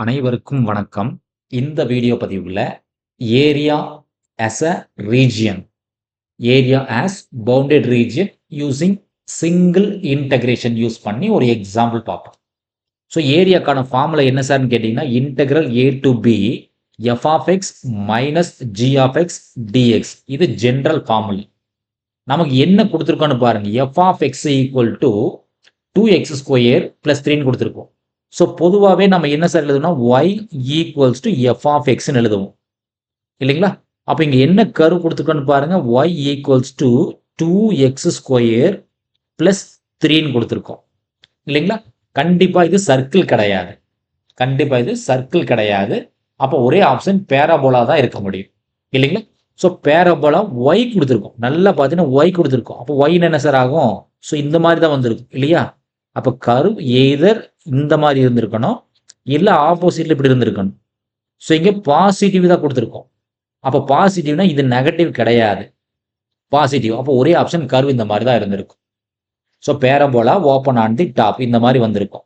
அனைவருக்கும் வணக்கம். இந்த வீடியோ பதிவுல area as a region, area as bounded region using single integration use பண்ணி ஒரு எக்ஸாம்பிள் பார்ப்போம். ஸோ ஏரியாக்கான ஃபார்முலா என்ன சார்னு கேட்டிங்கன்னா integral a to b f of x minus g of x dx. இது ஜென்ரல் ஃபார்முலா. நமக்கு என்ன கொடுத்துருக்கோன்னு பாருங்க. f of x equal to 2x square plus 3 கொடுத்துருக்கோம். ஸோ பொதுவாகவே நம்ம என்ன சார் எழுதணும், y equals to F of எக்ஸ்ன்னு எழுதுவோம் இல்லைங்களா. அப்போ இங்கே என்ன கர்வ் கொடுத்துருக்கோன்னு பாருங்க, y equals to 2x square plus 3ன்னு கொடுத்துருக்கோம் இல்லைங்களா. கண்டிப்பாக இது சர்க்கிள் கிடையாது, கண்டிப்பாக இது சர்க்கிள் கிடையாது. அப்போ ஒரே ஆப்ஷன் பேராபோலா தான் இருக்க முடியும் இல்லைங்களா. ஸோ பேராபோலா y கொடுத்துருக்கோம், நல்லா பார்த்தீங்கன்னா y கொடுத்துருக்கோம். அப்போ y என்ன சார் ஆகும், ஸோ இந்த மாதிரி தான் வந்திருக்கும் இல்லையா. அப்போ கர்வ் எய்தர் இந்த மாதிரி இருந்திருக்கணும், இல்லை ஆப்போசிட்ல இப்படி இருந்திருக்கணும். ஸோ இங்கே பாசிட்டிவ் தான் கொடுத்துருக்கோம். அப்போ பாசிட்டிவ்னா இது நெகட்டிவ் கிடையாது, பாசிட்டிவ். அப்போ ஒரே ஆப்ஷன் கர்வ் இந்த மாதிரி தான் இருந்திருக்கும். So parabola open on the top இந்த மாதிரி வந்திருக்கும்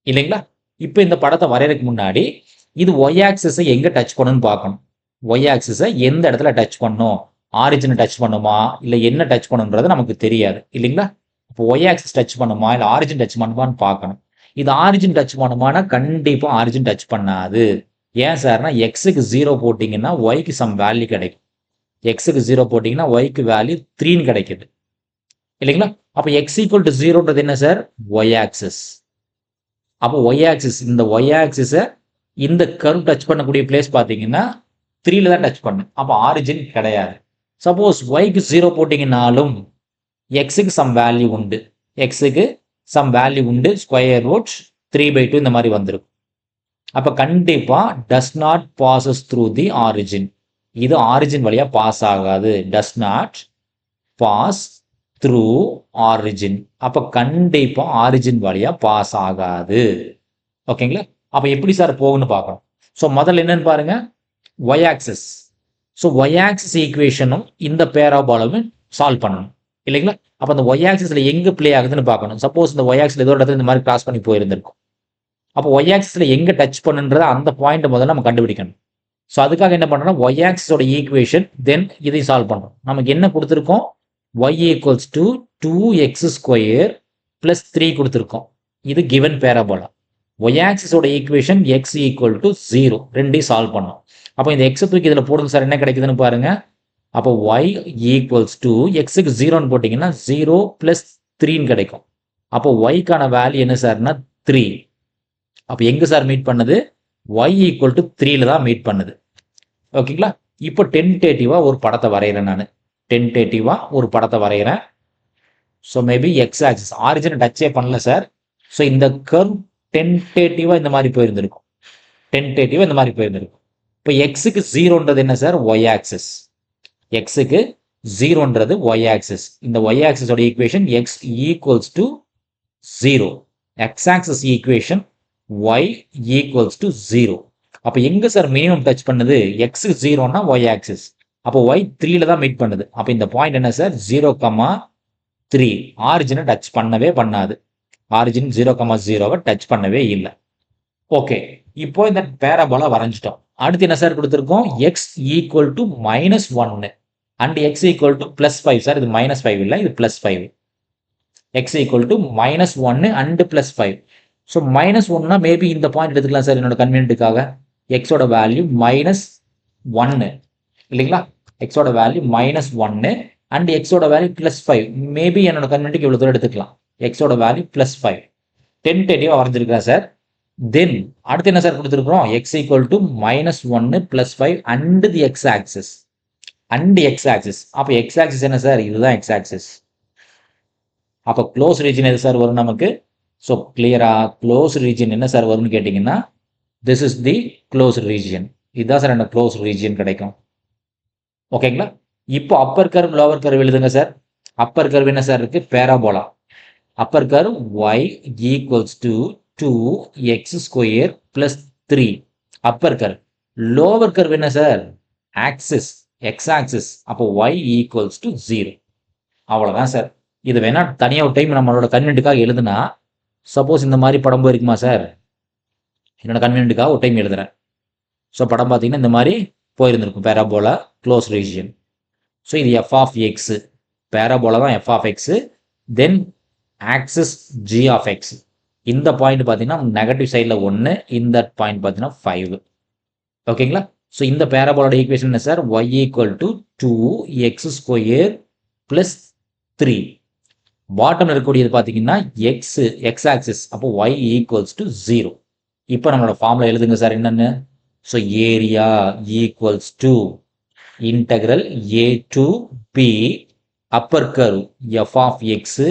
இல்லைங்களா. இப்போ இந்த படத்தை வரையறதுக்கு முன்னாடி இது ஒய் ஆக்சிஸை எங்கே டச் பண்ணணும்னு பார்க்கணும். ஒய் ஆக்சிஸை எந்த இடத்துல டச் பண்ணும், ஆரிஜினை டச் பண்ணுமா இல்லை என்ன டச் பண்ணுன்றது நமக்கு தெரியாது இல்லைங்களா. இப்போ ஒய் ஆக்சிஸ் டச் பண்ணுமா இல்லை ஆரிஜின் டச் பண்ணுமான்னு பார்க்கணும். இது ஆரிஜின் டச் பண்ணுமானா கண்டிப்பாக ஆரிஜின் டச் பண்ணாது. ஏன் சார்னா எக்ஸுக்கு 0 போட்டிங்கன்னா ஒய்க்கு சம் வேல்யூ கிடைக்கும். எக்ஸுக்கு 0 போட்டிங்கன்னா ஒய்க்கு வேல்யூ 3ன்னு கிடைக்குது இல்லைங்களா. அப்போ எக்ஸ் ஈக்குவல் டு 0ன்றது என்ன சார், ஒய் ஆக்சிஸ். அப்போ ஒய் ஆக்சிஸ், இந்த ஒய் ஆக்சிஸை இந்த கர்வ் டச் பண்ணக்கூடிய பிளேஸ் பார்த்தீங்கன்னா 3ல தான் டச் பண்ணும். அப்போ ஆரிஜின் கிடையாது. சப்போஸ் ஒய்க்கு 0 போட்டிங்கனாலும் எக்ஸுக்கு சம் வேல்யூ உண்டு, எக்ஸுக்கு சம் வேல்யூ உண்டு, ஸ்கொயர் ரூட் 3/2 இந்த மாதிரி வந்திருக்கும். அப்போ கண்டிப்பாக does not passes through the origin, இது ஆரிஜின் வழியாக பாஸ் ஆகாது. Does not pass through origin, அப்போ கண்டிப்பாக ஆரிஜின் வழியாக பாஸ் ஆகாது. ஓகேங்களா. அப்போ எப்படி சார் போகுன்னு பார்க்கணும். ஸோ முதல்ல என்னன்னு பாருங்க, Y axis. So Y axis ஈக்குவேஷனும் இந்த பேராபோலாவும் சால்வ் பண்ணணும் இல்லைங்களா. அப்போ அந்த ஒய் ஆக்சிஸில் எங்கே ப்ளே ஆகுதுன்னு பார்க்கணும். சப்போஸ் இந்த ஒய் ஆக்சில் ஏதோ இடத்துல இந்த மாதிரி கிராஸ் பண்ணி போயிருந்திருக்கும். அப்போ ஒய் ஆக்சிஸில் எங்கே டச் பண்ணுன்றதை அந்த பாயிண்ட் முதல்ல நம்ம கண்டுபிடிக்கணும். ஸோ அதுக்காக என்ன பண்ணுறோம்னா ஒய் ஆக்சிஸோட ஈக்குவேஷன் தென் இதை சால்வ் பண்ணுறோம். நமக்கு என்ன கொடுத்துருக்கோம், Y equals to 2x square plus 3 கொடுத்துருக்கோம். இது கிவன் பேராபோலா. ஒய் ஆக்சிஸோட ஈக்குவேஷன் எக்ஸ் ஈக்குவல் டு 0, ரெண்டையும் சால்வ் பண்ணோம். அப்போ இந்த எக்ஸை தூக்கி இதில் போடுங்க சார், என்ன கிடைக்குதுன்னு பாருங்க. அப்போ y ஈக்குவல்ஸ் டு எக்ஸுக்கு 0ன்னு போட்டிங்கன்னா 0 பிளஸ் 3ன்னு கிடைக்கும். அப்போ ஒய்க்கான வேல்யூ என்ன சார்னா 3. அப்போ எங்கே சார் மீட் பண்ணுது, y ஈக்குவல் டு 3ல தான் மீட் பண்ணுது. ஓகேங்களா. இப்போ டென்டேட்டிவாக ஒரு படத்தை வரைகிறேன், நான் டென்டேட்டிவாக ஒரு படத்தை வரைகிறேன். ஸோ மேபி எக்ஸ் ஆக்சிஸ் ஆரிஜினை டச்சே பண்ணல சார். ஸோ இந்த கர்வ் டென்டேட்டிவாக இந்த மாதிரி போயிருந்திருக்கும், டென்டேட்டிவாக இந்த மாதிரி போயிருந்திருக்கும். இப்போ எக்ஸுக்கு 0ன்றது என்ன சார், ஒய் ஆக்சிஸ். எக்ஸுக்கு 0ன்றது ஒய் ஆக்சிஸ். இந்த ஒய் ஆக்சிஸோட equation X equals to 0. X axis equation Y equals to 0. அப்போ எங்கே சார் மினிமம் டச் பண்ணுது, எக்ஸுக்கு 0னா ஒய் ஆக்சிஸ். அப்போ ஒய் 3ல தான் மீட் பண்ணுது. அப்போ இந்த பாயிண்ட் என்ன சார், 0,3. ஆரிஜினை டச் பண்ணவே பண்ணாது, ஆரிஜின் 0,0வை டச் பண்ணவே இல்லை. ஓகே, இப்போ இந்த பேராபோலா வரைஞ்சிட்டோம். அடுத்து என்ன சார் கொடுத்துருக்கோம், X equal to -1 and X equal to +5. Sir இது -5 இல்லை, இது +5. X equal to -1 and +5. So -1னா மேபி இந்த பாயிண்ட் எடுத்துக்கலாம் சார் என்னோட கன்வீனியன்ட்டுக்காக. எக்ஸோட வேல்யூ -1 இல்லைங்களா, எக்ஸோட வேல்யூ -1 அண்ட் எக்ஸோட வேல்யூ +5. மேபி என்னோட கன்வீனியன்ட்டுக்கு இவ்வளோ தூரம் எடுத்துக்கலாம். எக்ஸோட வேல்யூ +5 டென்டேட்டிவாக வரைஞ்சிருக்கிறேன் சார். தென் அடுத்து என்ன சார் கொடுத்துருக்குறோம், X equal to -1 +5 and the X axis, and X axis. அப்போ எக்ஸ் ஆக்சிஸ் என்ன சார், இதுதான் எக்ஸ் ஆக்சிஸ். அப்போ க்ளோஸ் ரீஜன் எது சார் வரும் நமக்கு. ஸோ கிளியரா க்ளோஸ் ரீஜன் என்ன சார் வரும்னு கேட்டிங்கன்னா this is the close region. இதுதான் சார் என்ன க்ளோஸ் ரீஜன் கிடைக்கும். ஓகேங்களா. இப்போ அப்பர் கர்வ் லோவர் கர்வ் எழுதுங்க சார். அப்பர் கர்வ் என்ன சார் இருக்கு, parabola. Upper curve Y equals to 2x square plus 3 upper curve. Lower curve என்ன சார், ஆக்சிஸ், எக்ஸ் ஆக்சிஸ். அப்போ y ஈக்குவல்ஸ் டு 0. அவ்வளோதான் சார். இது வேணா தனியாக ஒரு டைம் நம்மளோட கன்வென்ட்டுக்காக எழுதுனா, சப்போஸ் இந்த மாதிரி படம் போயிருக்குமா சார், என்னோட கன்வீனியன்ட்டுக்காக ஒரு டைம் எழுதுறேன். ஸோ படம் பார்த்தீங்கன்னா இந்த மாதிரி போயிருந்திருக்கும் பேராபோலா க்ளோஸ் ரீஜியன். ஸோ இது எஃப் ஆஃப் எக்ஸு, பேராபோலா தான் F of X, then axis G of X. இந்த பாயிண்ட் பார்த்தீங்கன்னா நெகட்டிவ் சைடில் 1, இந்த பாயிண்ட் பார்த்தீங்கன்னா 5. ஓகேங்களா? ஸோ இந்த பேராபோலோட ஈக்குவேஷன் என்ன sir? y equal to 2x² plus 3. பாட்டமில் இருக்கக்கூடியது பார்த்தீங்கன்னா எக்ஸ் ஆக்சிஸ், அப்போ y ஈக்குவல்ஸ் டு 0. இப்போ நம்மளோட ஃபார்முலா எழுதுங்க சார் என்னென்னு. So area equals to integral a to b Appar curve f of X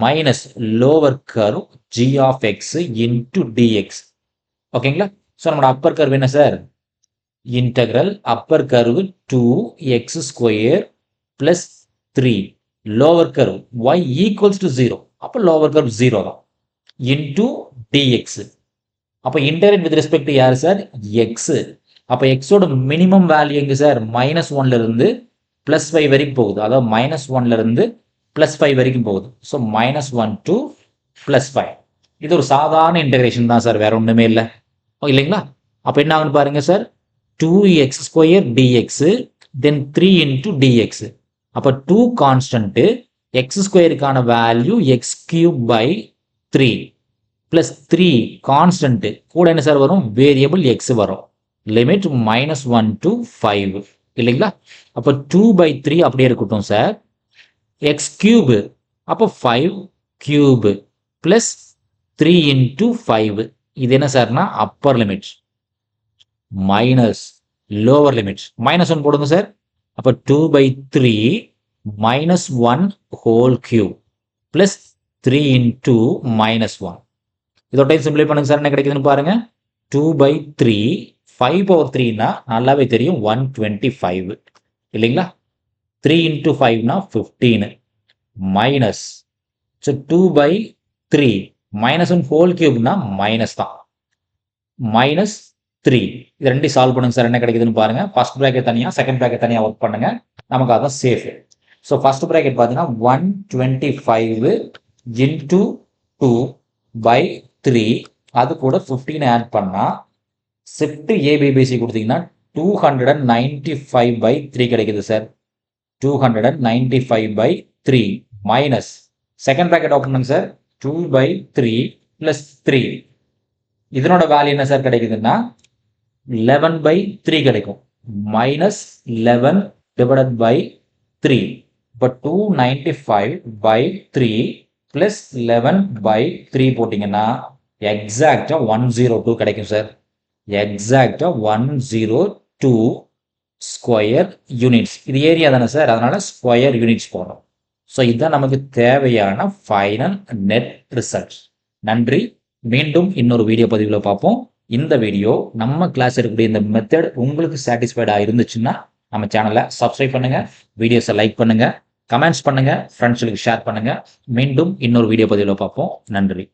minus lower curve g of X into dx. ஓகேங்களா? So நம்மளோட அப்பர் கர்வ் என்ன sir? Integral upper curve 2x² plus 3, lower curve y equals to 0, அப்போ lower curve 0 தான், into dx. அப்போ integrate with respect யார் sir? X. அப்போ எக்ஸோட minimum value எங்கே சார்? -1லேருந்து +5 வரைக்கும் போகுது. அதாவது -1லேருந்து +5 வரைக்கும் போகுது. So -1 to +5. இது ஒரு சாதாரண இன்டெகிரேஷன் தான் சார், வேற ஒன்றுமே இல்லை இல்லைங்களா? அப்போ என்ன ஆகுன்னு பாருங்க sir, 2x² dx then 3 into dx. அப்போ 2 கான்ஸ்டன்ட்டு, x²க்கான வேல்யூ x³ / 3 ப்ளஸ் 3 கான்ஸ்டன்ட்டு கூட என்ன சார் வரும்? வேரியபிள் எக்ஸ் வரும். லிமிட் -1 to 5 இல்லைங்களா? அப்போ 2/3 அப்படியே இருக்கட்டும் சார். x³ அப்போ 5³ ப்ளஸ் 3 into 5. இது என்ன சார்னா upper limit minus lower limit. -1 போடுங்க சார். அப்போ 2/3 -1³ ப்ளஸ் 3 into -1. இதோட டைம் சிம்பிளை பண்ணுங்க சார், என்ன கிடைக்குதுன்னு பாருங்க. 2/3 5/3னா நல்லாவே தெரியும் 125 இல்லைங்களா? 3 into 5னா 15 மைனஸ். ஸோ 2/3 -1³ மைனஸ் தான், -3. இது ரெண்டையும் சால்வ் பண்ணுங்க சார், என்ன கிடைக்குதுன்னு பாருங்க. ஃபர்ஸ்ட் பிராக்கெட் தனியாக, செகண்ட் பிராக்கெட் தனியாக ஒர்க் பண்ணுங்க, நமக்கு அதான் சேஃப். ஸோ ஃபர்ஸ்ட் பிராக்கெட் பார்த்தீங்கன்னா 125 into 2/3, அது கூட 15 ஆட் பண்ணால் ஷிஃப்ட் ஏபிபிசி கொடுத்தீங்கன்னா 295/3 கிடைக்குது sir. 295/3 minus second bracket open பண்ணுங்க சார். 2/3 ப்ளஸ் 3, இதனோட வேல்யூ என்ன சார் கிடைக்குதுன்னா 11/3 கிடைக்கும். -11/3. இப்போ 295/3 ப்ளஸ் 11/3 போட்டிங்கன்னா எக்ஸாக்டாக 102 கிடைக்கும் சார். எக்ஸாக்டாக 102 ஸ்கொயர் யூனிட்ஸ். இது ஏரியா தானே சார், அதனால ஸ்கொயர் யூனிட்ஸ் போடுறோம். ஸோ இதுதான் நமக்கு தேவையான ஃபைனல் நெட் ரிசல்ட். நன்றி. மீண்டும் இன்னொரு வீடியோ பதிவில் பார்ப்போம். இந்த வீடியோ நம்ம கிளாஸ் இருக்கக்கூடிய இந்த மெத்தட் உங்களுக்கு சாட்டிஸ்ஃபைடாக இருந்துச்சுன்னா நம்ம சேனலை சப்ஸ்கிரைப் பண்ணுங்கள், வீடியோஸை லைக் பண்ணுங்கள், கமெண்ட்ஸ் பண்ணுங்கள், ஃப்ரெண்ட்ஸுக்கு ஷேர் பண்ணுங்கள். மீண்டும் இன்னொரு வீடியோ பதிவில் பார்ப்போம். நன்றி.